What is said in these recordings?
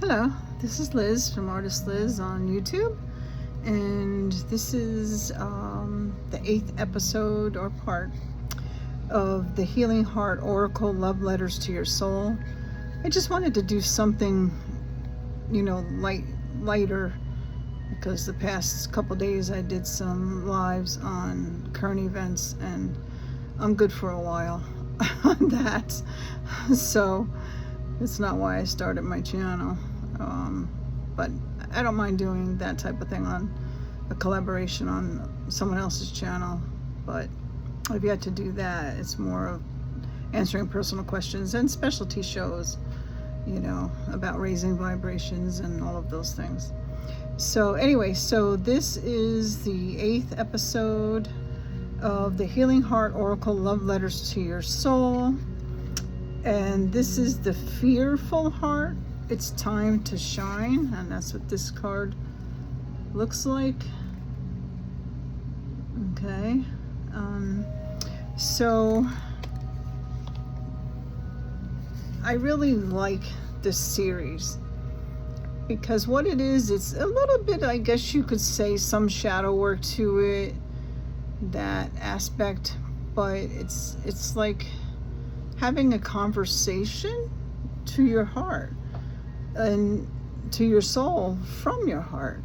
Hello, this is Liz from Artist Liz on YouTube, and this is the 8th episode or part of the Healing Heart Oracle Love Letters to Your Soul. I just wanted to do something, lighter, because the past couple days I did some lives on current events, and I'm good for a while on that. So it's not why I started my channel, but I don't mind doing that type of thing on a collaboration on someone else's channel, but I've yet to do that. It's more of answering personal questions and specialty shows, about raising vibrations and all of those things. So anyway, so this is the 8th episode of the Healing Heart Oracle Love Letters to Your Soul. And this is the fearful heart. It's time to shine. And that's what this card looks like. Okay. So I really like this series because what it is, it's a little bit, I guess you could say, some shadow work to it, that aspect, but it's like having a conversation to your heart and to your soul from your heart.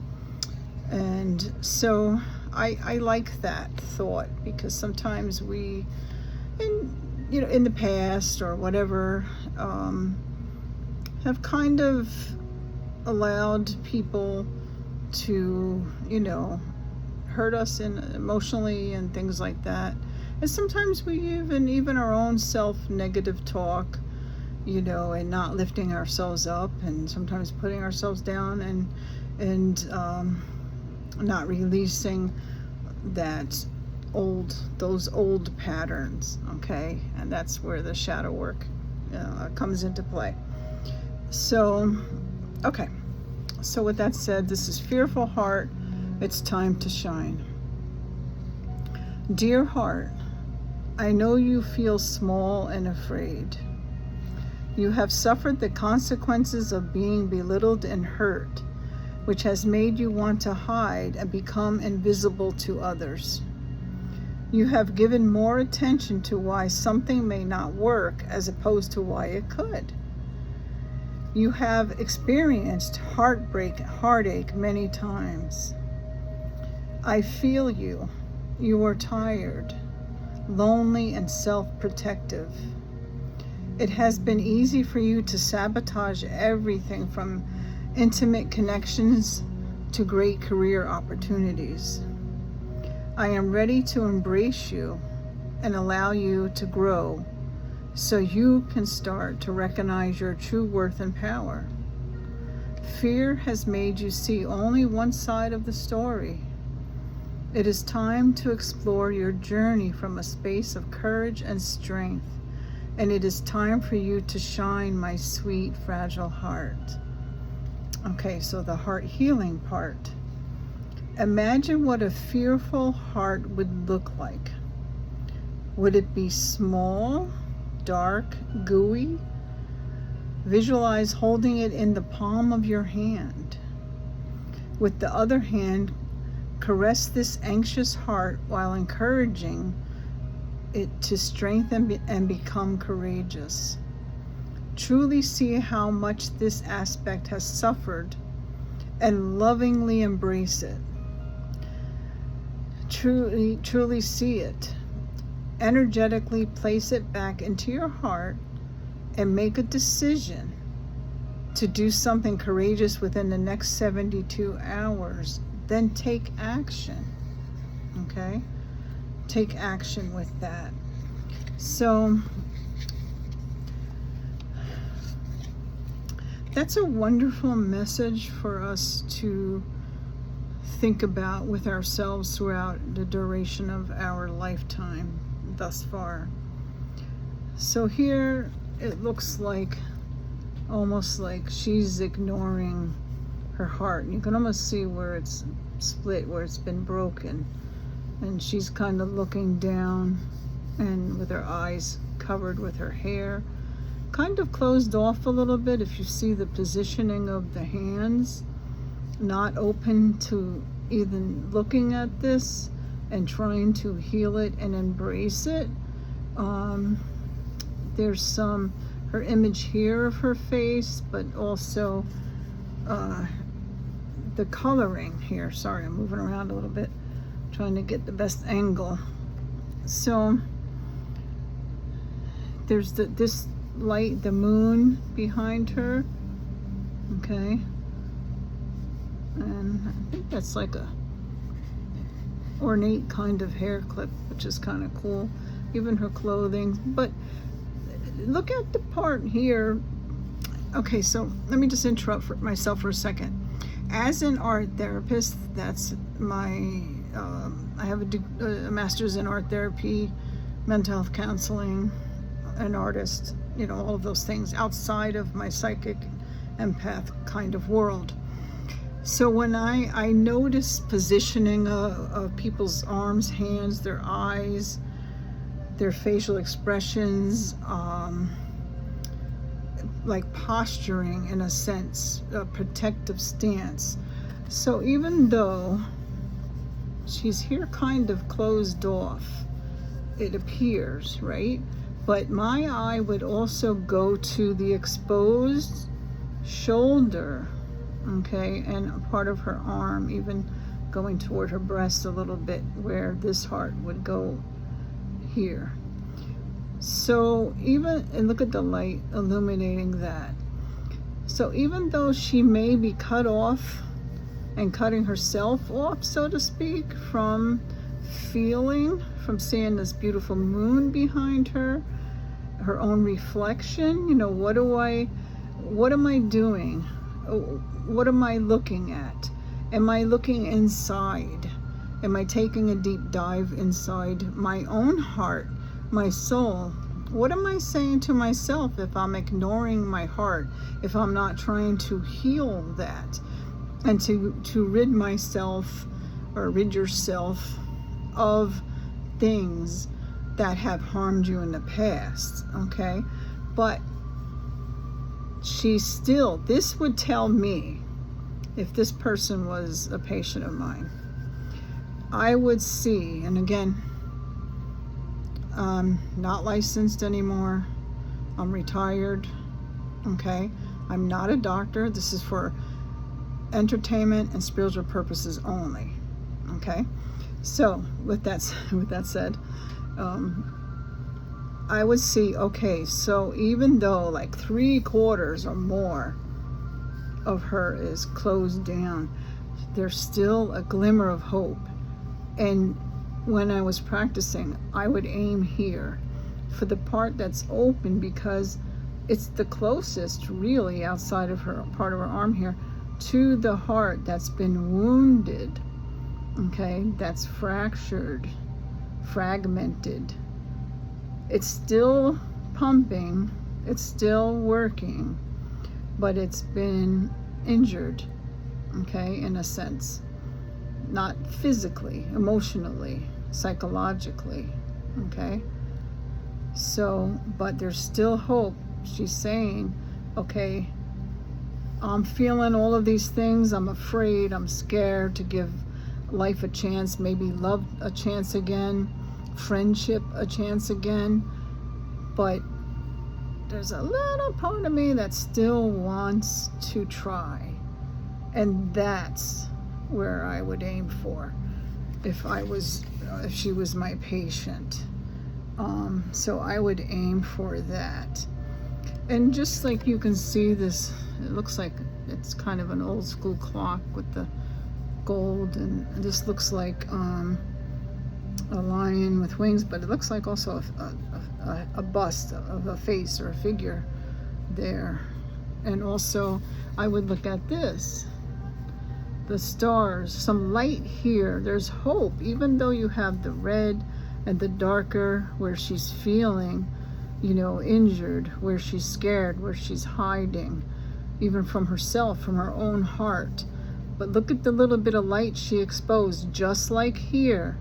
And so I like that thought, because sometimes we, in the past or whatever, have kind of allowed people to, hurt us emotionally and things like that. And sometimes we even our own self-negative talk, and not lifting ourselves up, and sometimes putting ourselves down, and not releasing those old patterns. Okay, and that's where the shadow work comes into play. So, okay. So with that said, this is Fearful Heart. It's time to shine. Dear heart, I know you feel small and afraid. You have suffered the consequences of being belittled and hurt, which has made you want to hide and become invisible to others. You have given more attention to why something may not work as opposed to why it could. You have experienced heartache many times. I feel you. You are tired, lonely, and self-protective. It has been easy for you to sabotage everything from intimate connections to great career opportunities. I am ready to embrace you and allow you to grow so you can start to recognize your true worth and power. Fear has made you see only one side of the story. It is time to explore your journey from a space of courage and strength, and it is time for you to shine, my sweet, fragile heart. Okay, so the heart healing part. Imagine what a fearful heart would look like. Would it be small, dark, gooey? Visualize holding it in the palm of your hand. With the other hand, caress this anxious heart while encouraging it to strengthen and become courageous. Truly see how much this aspect has suffered and lovingly embrace it. Truly see it. Energetically place it back into your heart and make a decision to do something courageous within the next 72 hours. Then take action. Okay? Take action with that. So that's a wonderful message for us to think about with ourselves throughout the duration of our lifetime thus far. So here it looks like, almost like she's ignoring her heart. You can almost see where it's split, where it's been broken, and she's kind of looking down and with her eyes covered with her hair, kind of closed off a little bit. If you see the positioning of the hands, not open to even looking at this and trying to heal it and embrace it. There's some, her image here of her face, but also the coloring here. Sorry, I'm moving around a little bit, trying to get the best angle. So there's this light, the moon behind her, okay, and I think that's like a ornate kind of hair clip, which is kind of cool, even her clothing. But look at the part here. Okay, so let me just interrupt myself for a second. As an art therapist, that's my I have a master's in art therapy, mental health counseling, an artist, you know, all of those things outside of my psychic empath kind of world. So when I notice positioning of people's arms, hands, their eyes, their facial expressions, like posturing in a sense, a protective stance. So even though she's here kind of closed off, it appears, right? But my eye would also go to the exposed shoulder, okay, and a part of her arm, even going toward her breast a little bit, where this heart would go here. So even, and look at the light illuminating that. So even though she may be cut off and cutting herself off, so to speak, from feeling, from seeing this beautiful moon behind her, her own reflection, you know, what am I doing? What am I looking at? Am I looking inside? Am I taking a deep dive inside my own heart, my soul? What am I saying to myself if I'm ignoring my heart, if I'm not trying to heal that and to rid myself or rid yourself of things that have harmed you in the past, okay? But she's still, this would tell me, if this person was a patient of mine, I would see, and again, I'm not licensed anymore, I'm retired, okay? I'm not a doctor. This is for entertainment and spiritual purposes only, okay? So with that said, I would see, okay, so even though like 3/4 or more of her is closed down, there's still a glimmer of hope. And when I was practicing, I would aim here for the part that's open, because it's the closest really outside of her, part of her arm here, to the heart that's been wounded, okay, that's fractured, fragmented. It's still pumping, it's still working, but it's been injured, okay, in a sense. Not physically, emotionally, psychologically, okay? So, but there's still hope. She's saying, okay, I'm feeling all of these things. I'm afraid, I'm scared to give life a chance, maybe love a chance again, friendship a chance again. But there's a little part of me that still wants to try. And that's where I would aim for if she was my patient. So I would aim for that. And just like you can see this, it looks like it's kind of an old school clock with the gold, and this looks like a lion with wings, but it looks like also a bust of a face or a figure there. And also I would look at this, the stars, some light here. There's hope, even though you have the red and the darker where she's feeling, you know, injured, where she's scared, where she's hiding, even from herself, from her own heart. But look at the little bit of light she exposed, just like here,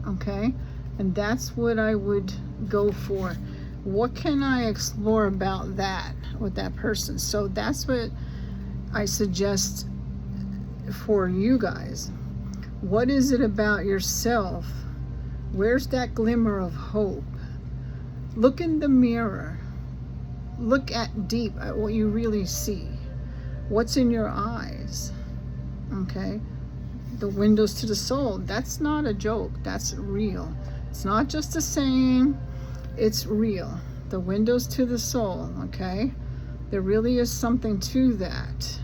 okay? And that's what I would go for. What can I explore about that with that person? So that's what I suggest for you guys. What is it about yourself? Where's that glimmer of hope? Look in the mirror. Look at deep at what you really see. What's in your eyes? Okay? The windows to the soul. That's not a joke. That's real. It's not just a saying. It's real. The windows to the soul. Okay? There really is something to that.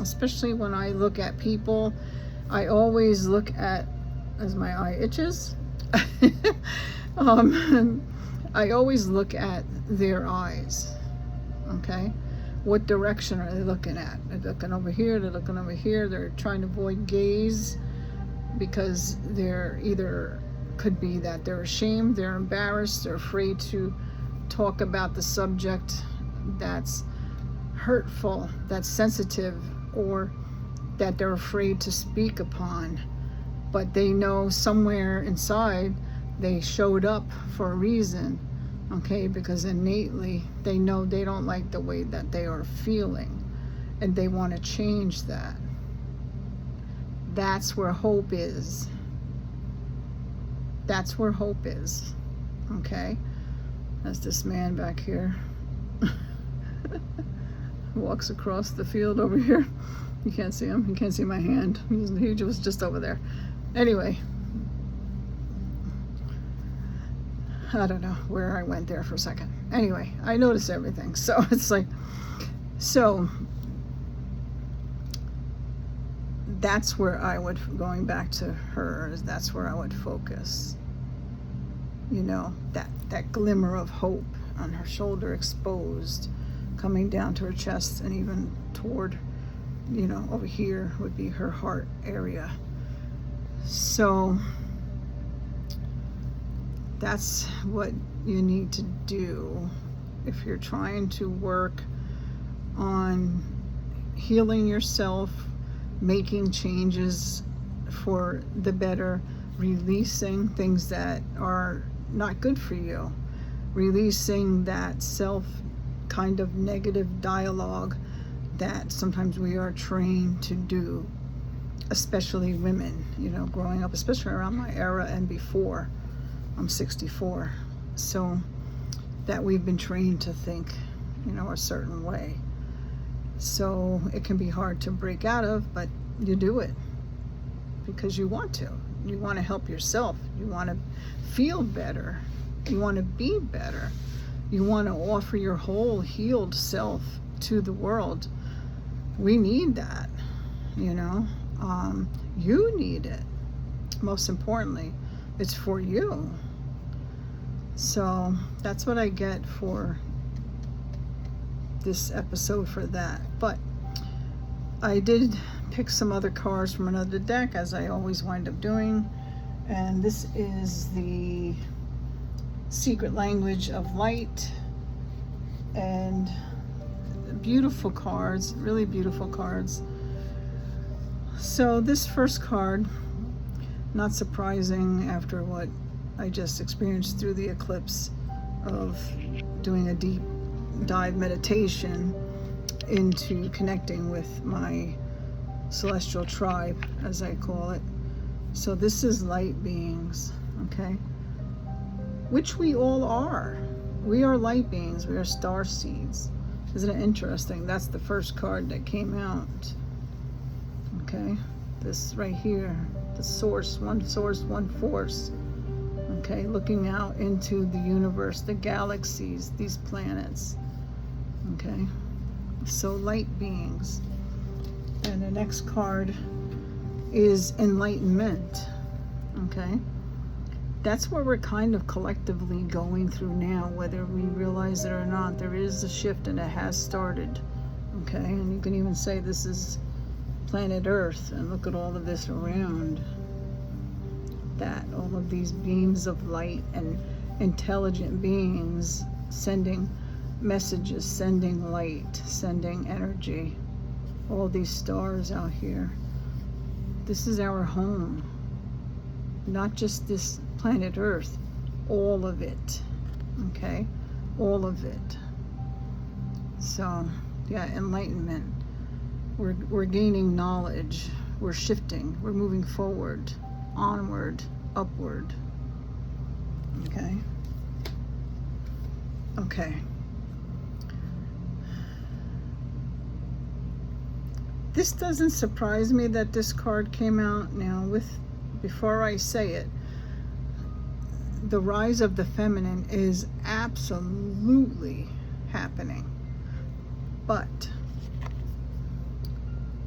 Especially when I look at people, I always look at, as my eye itches, I always look at their eyes. Okay? What direction are they looking at? They're looking over here, they're looking over here, they're trying to avoid gaze because they're either, could be that they're ashamed, they're embarrassed, they're afraid to talk about the subject that's hurtful, that's sensitive, or that they're afraid to speak upon. But they know somewhere inside they showed up for a reason, okay? Because innately they know they don't like the way that they are feeling and they want to change that. That's where hope is. That's where hope is, okay? That's this man back here. Walks across the field over here. You can't see him. You can't see my hand. He was just over there. Anyway, I don't know where I went there for a second. Anyway, I notice everything. So it's like, so that's where I would, going back to her, that's where I would focus. You know, that glimmer of hope on her shoulder exposed, coming down to her chest, and even toward, you know, over here would be her heart area. So that's what you need to do if you're trying to work on healing yourself, making changes for the better, releasing things that are not good for you, releasing that self kind of negative dialogue that sometimes we are trained to do, especially women, you know, growing up, especially around my era and before. I'm 64, so that we've been trained to think, you know, a certain way. So it can be hard to break out of, but you do it because you want to. You want to help yourself. You want to feel better. You want to be better. You want to offer your whole healed self to the world. We need that, you know. You need it. Most importantly, it's for you. So that's what I get for this episode for that. But I did pick some other cards from another deck, as I always wind up doing. And this is the Secret Language of Light. And beautiful cards, really beautiful cards. So this first card, not surprising after what I just experienced through the eclipse of doing a deep dive meditation into connecting with my celestial tribe, as I call it. So this is light beings, okay? Which we all are. We are light beings. We are star seeds. Isn't it interesting? That's the first card that came out. Okay, this right here, the source, one force. Okay, looking out into the universe, the galaxies, these planets. Okay, so light beings. And the next card is enlightenment. Okay, that's what we're kind of collectively going through now, whether we realize it or not. There is a shift, and it has started. Okay, and you can even say this is planet Earth, and look at all of this around that, all of these beams of light and intelligent beings sending messages, sending light, sending energy, all these stars out here. This is our home, not just this planet Earth, all of it. Okay, all of it. So yeah, enlightenment. We're gaining knowledge. We're shifting. We're moving forward, onward, upward. Okay. Okay. This doesn't surprise me that this card came out. Now, before I say it, the rise of the feminine is absolutely happening. But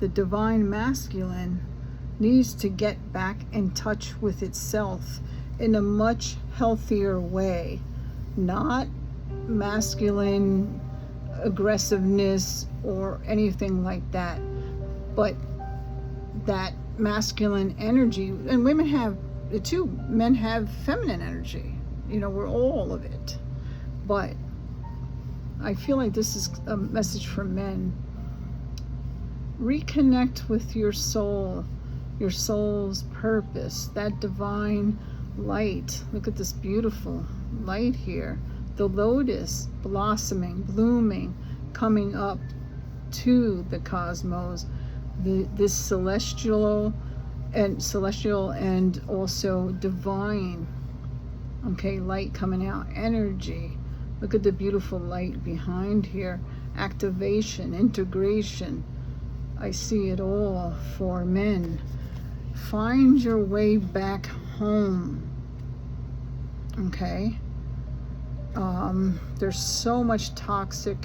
the divine masculine needs to get back in touch with itself in a much healthier way. Not masculine aggressiveness or anything like that, but that masculine energy. And women have it too. Men have feminine energy. You know, we're all of it. But I feel like this is a message for men. Reconnect with your soul, your soul's purpose, that divine light. Look at this beautiful light here. The lotus blossoming, blooming, coming up to the cosmos. This celestial and also divine, okay, light coming out, energy. Look at the beautiful light behind here. Activation, integration. I see it all for men. Find your way back home. Okay? There's so much toxic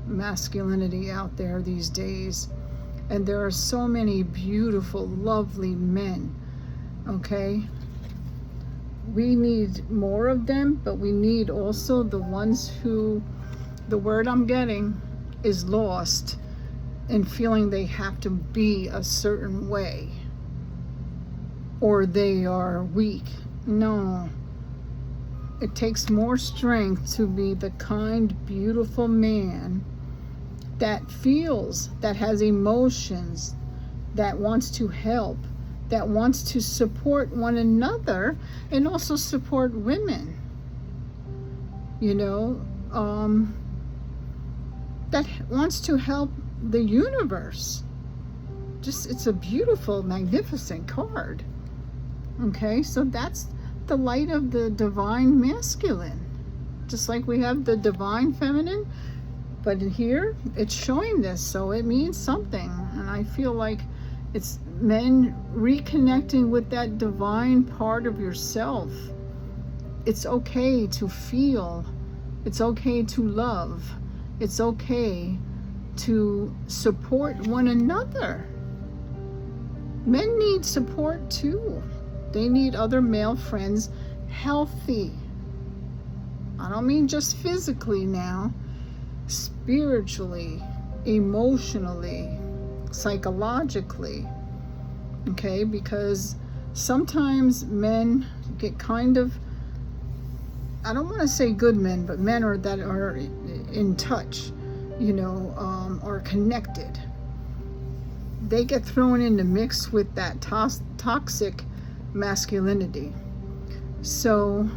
masculinity out there these days. And there are so many beautiful, lovely men. Okay? We need more of them, but we need also the ones who, the word I'm getting is lost and feeling they have to be a certain way or they are weak. No. It takes more strength to be the kind, beautiful man that feels, that has emotions, that wants to help, that wants to support one another and also support women. You know, that wants to help the universe. Just, it's a beautiful, magnificent card. Okay, so that's the light of the divine masculine. Just like we have the divine feminine, but in here it's showing this, so it means something. And I feel like it's men reconnecting with that divine part of yourself. It's okay to feel. It's okay to love. It's okay to support one another. Men need support too. They need other male friends healthy. I don't mean just physically now. Spiritually, emotionally, psychologically. Okay, because sometimes men get kind of, I don't want to say good men, but men that are in touch, you know, or connected. They get thrown in the mix with that toxic masculinity. So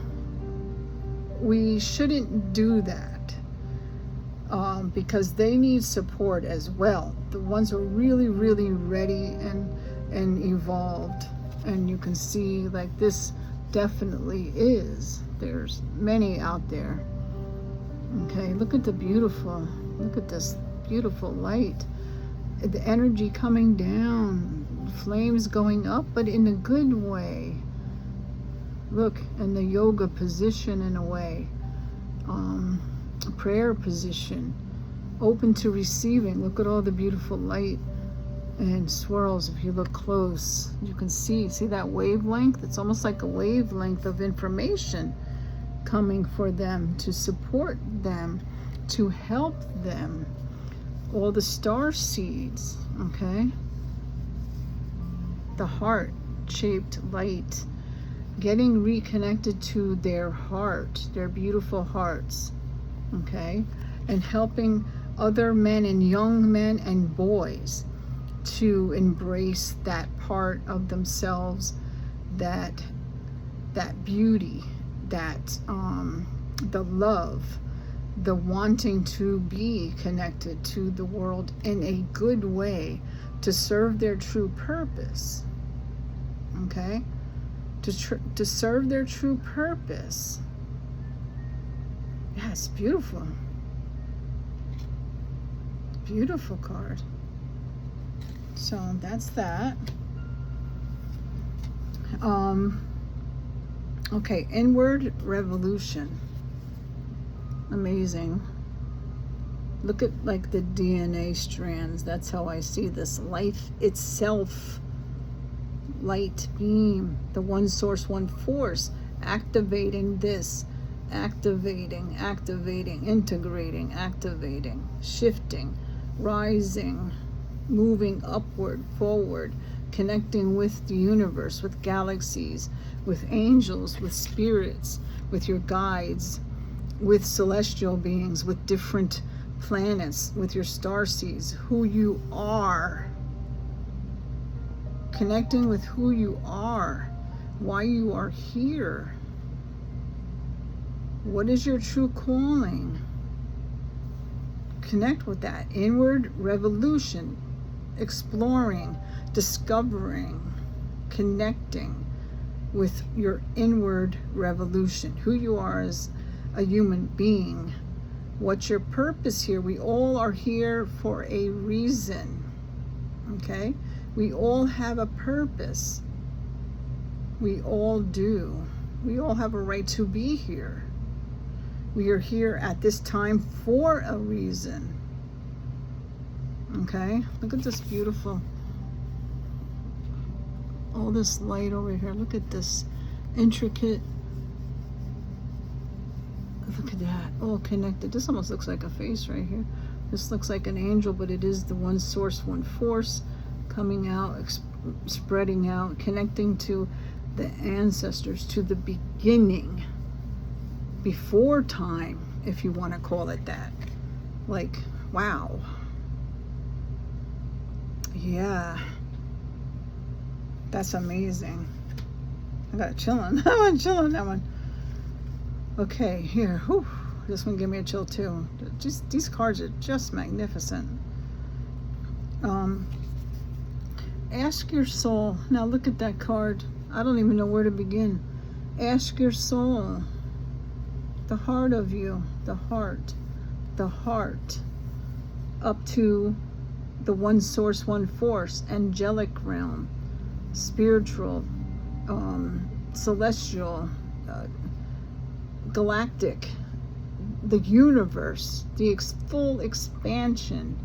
we shouldn't do that, because they need support as well. The ones who are really, really ready and evolved. And you can see, like, this definitely is. There's many out there. Okay, look at look at this beautiful light. The energy coming down, flames going up, but in a good way. Look, in the yoga position in a way. Prayer position, open to receiving. Look at all the beautiful light and swirls. If you look close, you can see that wavelength? It's almost like a wavelength of information coming for them, to support them, to help them. All the star seeds, okay? The heart-shaped light, getting reconnected to their heart, their beautiful hearts, okay? And helping other men and young men and boys to embrace that part of themselves, that beauty, that the love, the wanting to be connected to the world in a good way to serve their true purpose. Okay? To serve their true purpose. Yeah, it's beautiful. Beautiful card. So that's that. Okay, inward revolution. Amazing. Look at like the DNA strands. That's how I see this. Life itself. Light beam. The one source, one force. Activating this. Activating, integrating, activating, shifting, rising, moving upward, forward, connecting with the universe, with galaxies, with angels, with spirits, with your guides, with celestial beings, with different planets, with your starseeds, who you are. Connecting with who you are, why you are here. What is your true calling? Connect with that. Inward revolution. Exploring, discovering, connecting with your inward revolution. Who you are as a human being. What's your purpose here? We all are here for a reason. Okay? We all have a purpose. We all do. We all have a right to be here. We are here at this time for a reason. Okay? Look at this beautiful, all this light over here. Look at this intricate, look at that, all connected. This almost looks like a face right here. This looks like an angel, but it is the one source, one force coming out, spreading out, connecting to the ancestors, to the beginning. Before time, if you want to call it that. Like, wow. Yeah. That's amazing. I got a chill on that one, chill on that one. Okay, here. Whew, this one gave me a chill too. Just these cards are just magnificent. Ask your soul. Now look at that card. I don't even know where to begin. Ask your soul. The heart of you, the heart, up to the one source, one force, angelic realm, spiritual, celestial, galactic, the universe, the full expansion,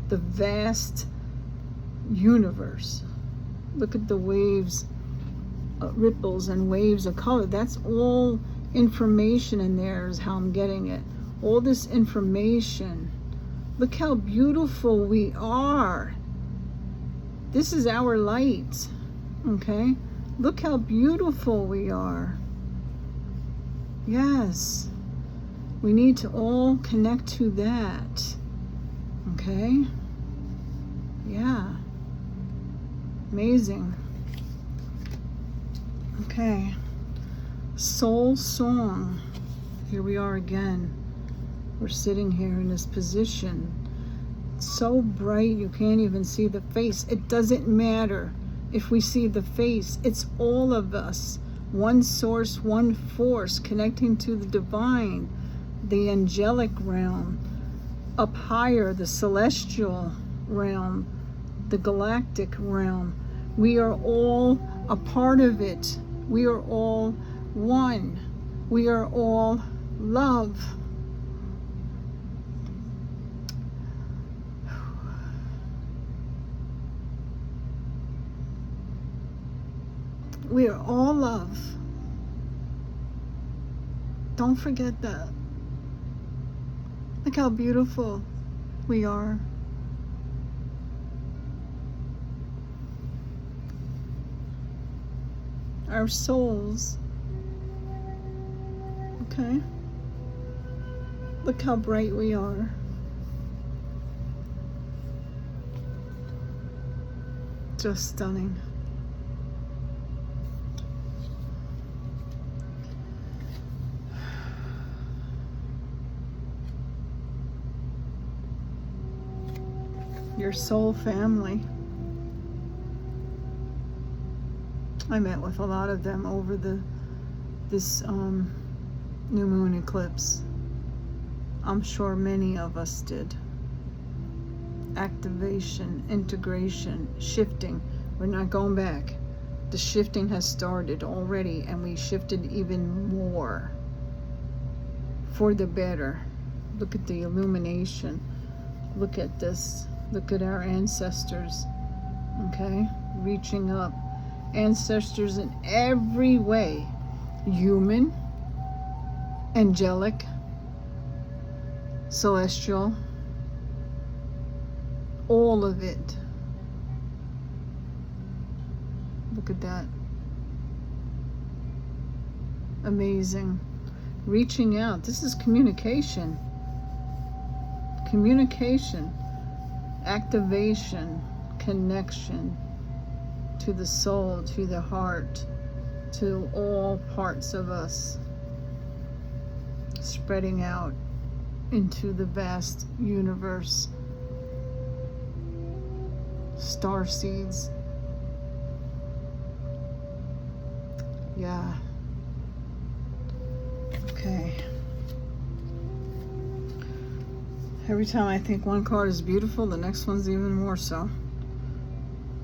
the vast universe. Look at the waves, ripples and waves of color. That's all information in there is how I'm getting it. All this information. Look how beautiful we are. This is our light. Okay? Look how beautiful we are. Yes. We need to all connect to that. Okay? Yeah. Amazing. Okay. Soul song. Here we are again. We're sitting here in this position. So bright you can't even see the face. It doesn't matter if we see the face. It's all of us. One source, one force, connecting to the divine, the angelic realm, up higher, the celestial realm, the galactic realm. We are all a part of it. We are all one. We are all love. We are all love. Don't forget that. Look how beautiful we are. Our souls. Okay? Look how bright we are. Just stunning. your soul family. I met with a lot of them over this new moon eclipse. I'm sure many of us did. Activation, integration, shifting. We're not going back. The shifting has started already, and we shifted even more for the better. Look at the illumination. Look at this. Look at our ancestors. Okay? Reaching up. Ancestors in every way. Human, angelic, celestial, all of it. Look at that. Amazing. Reaching out. This is communication. Communication. Activation. Connection to the soul, to the heart, to all parts of us. Spreading out into the vast universe. Star seeds. Yeah. Okay. Every time I think one card is beautiful, the next one's even more so.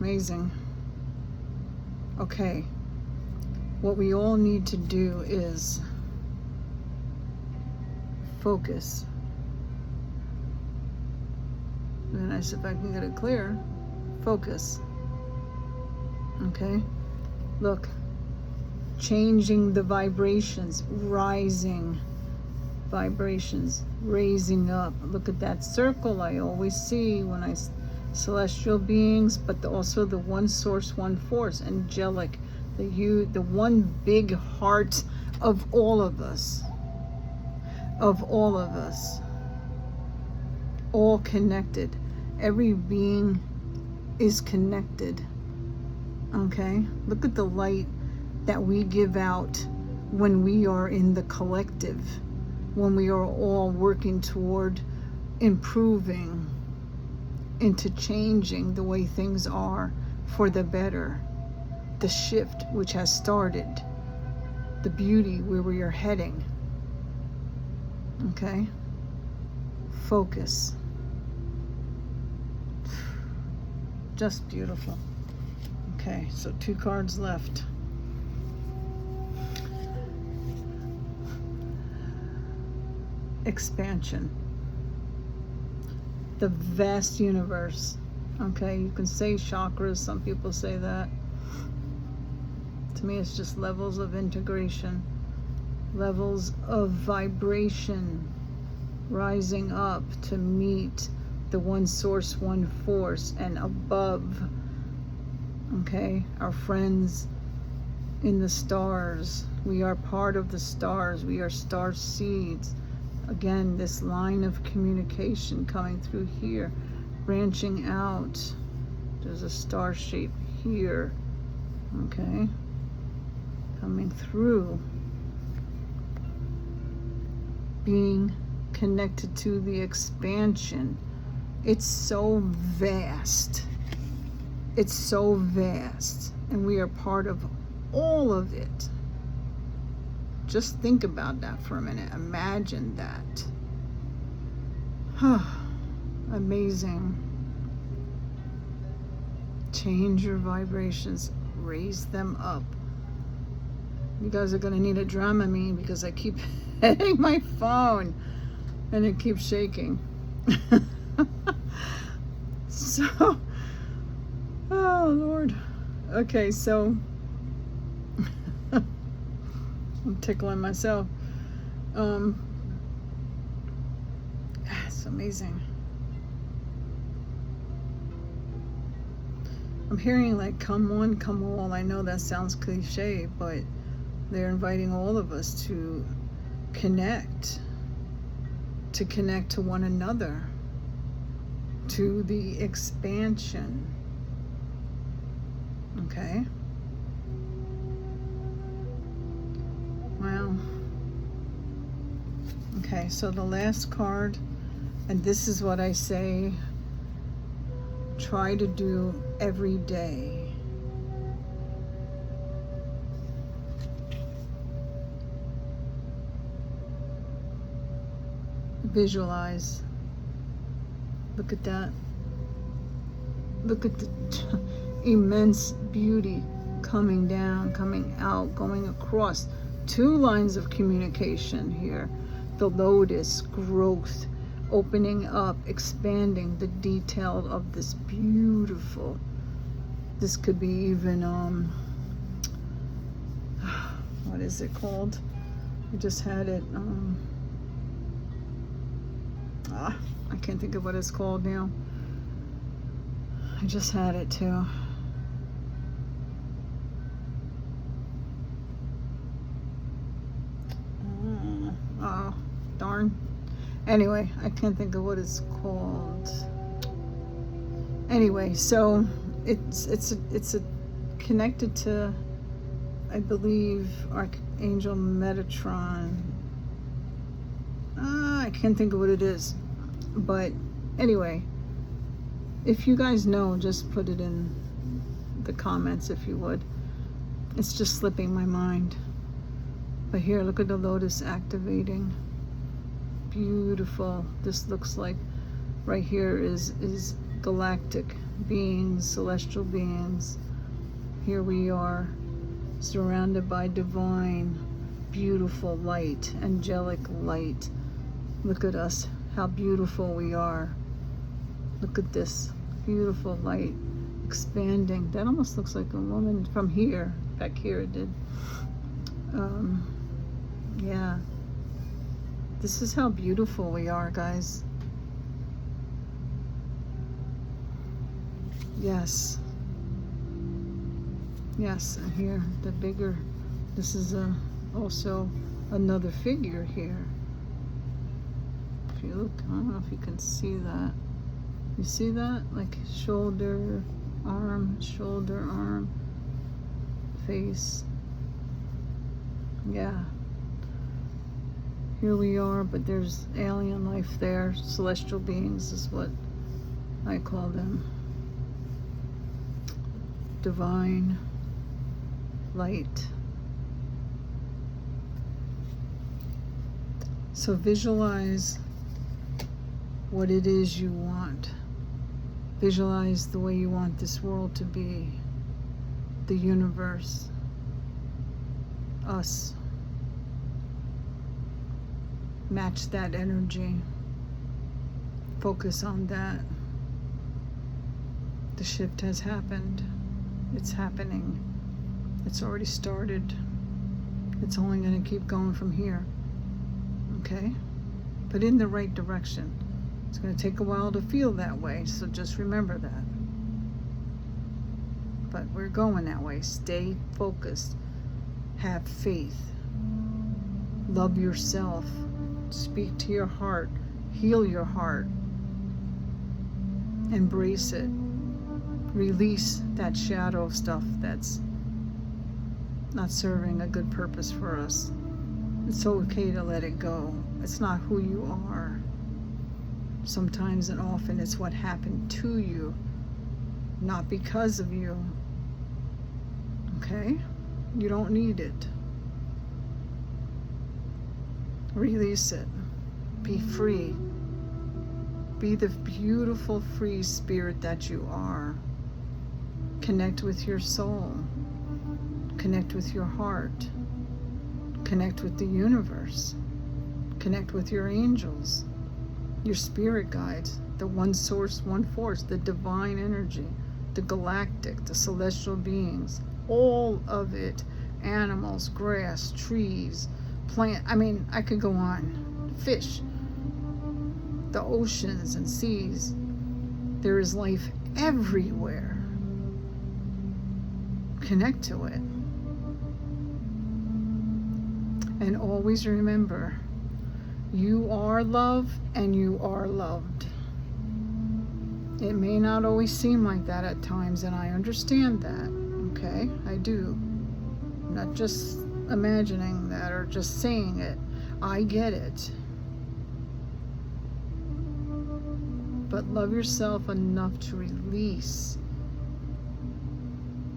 Amazing. Okay. What we all need to do is focus. And I see if I can get it clear. Focus. Okay? Look. Changing the vibrations, rising vibrations, raising up. Look at that circle I always see when I celestial beings, but also the one source, one force, angelic, the one big heart of all of us, all connected. Every being is connected. Okay, look at the light that we give out when we are in the collective, when we are all working toward improving into changing the way things are for the better, the shift which has started, the beauty where we are heading. Okay? Focus. Just beautiful. Okay, so 2 cards left. Expansion. The vast universe. Okay, you can say chakras, some people say that. To me, it's just levels of integration, levels of vibration, rising up to meet the one source, one force, and above. Okay, our friends in the stars. We are part of the stars. We are star seeds. Again, this line of communication coming through here, branching out. There's a star shape here. Okay, coming through, being connected to the expansion. It's so vast. It's so vast, and we are part of all of it. Just think about that for a minute. Imagine that. Amazing. Change your vibrations. Raise them up. You guys are going to need a Dramamine because I keep hitting my phone and it keeps shaking. So, oh Lord. Okay, so I'm tickling myself. It's amazing. I'm hearing like come one, come all. I know that sounds cliche, but they're inviting all of us to connect to one another, to the expansion. Okay? Wow. Okay, so the last card, and this is what I say try to do every day. Visualize. Look at that. Look at the immense beauty coming down, coming out, going across 2 lines of communication here. The lotus, growth, opening up, expanding the detail of this beautiful. This could be even, what is it called? I just had it, I can't think of what it's called now. I just had it too. Oh, darn. Anyway, I can't think of what it's called. Anyway, so it's a connected to, I believe, Archangel Metatron. I can't think of what it is. But anyway, if you guys know, just put it in the comments if you would. It's just slipping my mind. But here, look at the lotus activating. Beautiful. This looks like right here is galactic beings, celestial beings. Here we are, surrounded by divine, beautiful light, angelic light. Look at us, how beautiful we are. Look at this beautiful light expanding. That almost looks like a woman from here. Back here it did. Yeah. This is how beautiful we are, guys. Yes. Yes, and here, the bigger, this is also another figure here. If you look, I don't know if you can see that. You see that? Like shoulder, arm, face. Yeah. Here we are, but there's alien life there. Celestial beings is what I call them. Divine light. So visualize what it is you want. Visualize the way you want this world to be. The universe. Us. Match that energy. Focus on that. The shift has happened. It's happening. It's already started. It's only going to keep going from here. Okay? But in the right direction. It's going to take a while to feel that way, so just remember that. But we're going that way. Stay focused. Have faith. Love yourself. Speak to your heart. Heal your heart. Embrace it. Release that shadow stuff that's not serving a good purpose for us. It's okay to let it go. It's not who you are. Sometimes and often it's what happened to you, not because of you. Okay? You don't need it. Release it. Be free. Be the beautiful, free spirit that you are. Connect with your soul. Connect with your heart. Connect with the universe. Connect with your angels, your spirit guides, the one source, one force, the divine energy, the galactic, the celestial beings, all of it, animals, grass, trees, plant. I mean, I could go on. Fish, the oceans and seas. There is life everywhere. Connect to it. And always remember, you are love and you are loved. It may not always seem like that at times, and I understand that, okay? I do. I'm not just imagining that or just saying it. I get it. but love yourself enough to release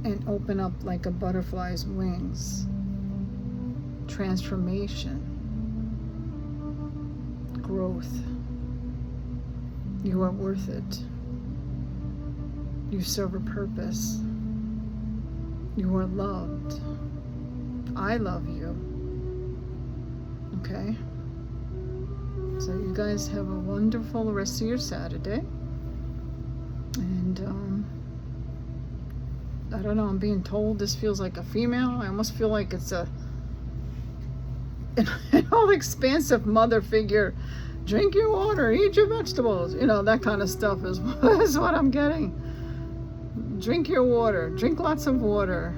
and open up like a butterfly's wings. Transformation, growth. You are worth it. You serve a purpose. You are loved. I love you. Okay? So you guys have a wonderful rest of your Saturday. And I don't know, I'm being told this feels like a female. I almost feel like it's an all-expansive mother figure. Drink your water, eat your vegetables. You know, that kind of stuff is what I'm getting. Drink your water. Drink lots of water.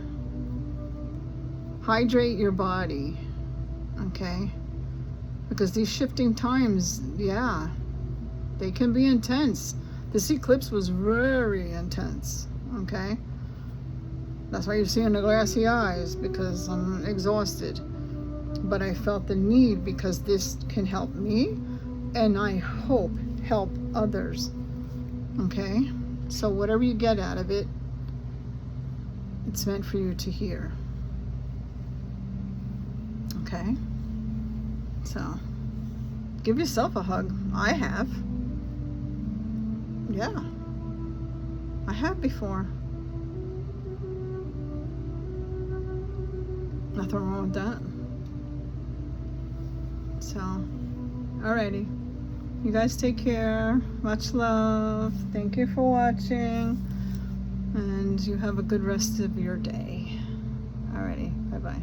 Hydrate your body. Okay? Because these shifting times, yeah, they can be intense. This eclipse was very intense. Okay? That's why you're seeing the glassy eyes, because I'm exhausted. But I felt the need because this can help me, and I hope help others. Okay? So whatever you get out of it, it's meant for you to hear. Okay? So, give yourself a hug. I have. Yeah. I have before. Nothing wrong with that. So, alrighty. You guys take care. Much love. Thank you for watching. And you have a good rest of your day. Alrighty. Bye-bye.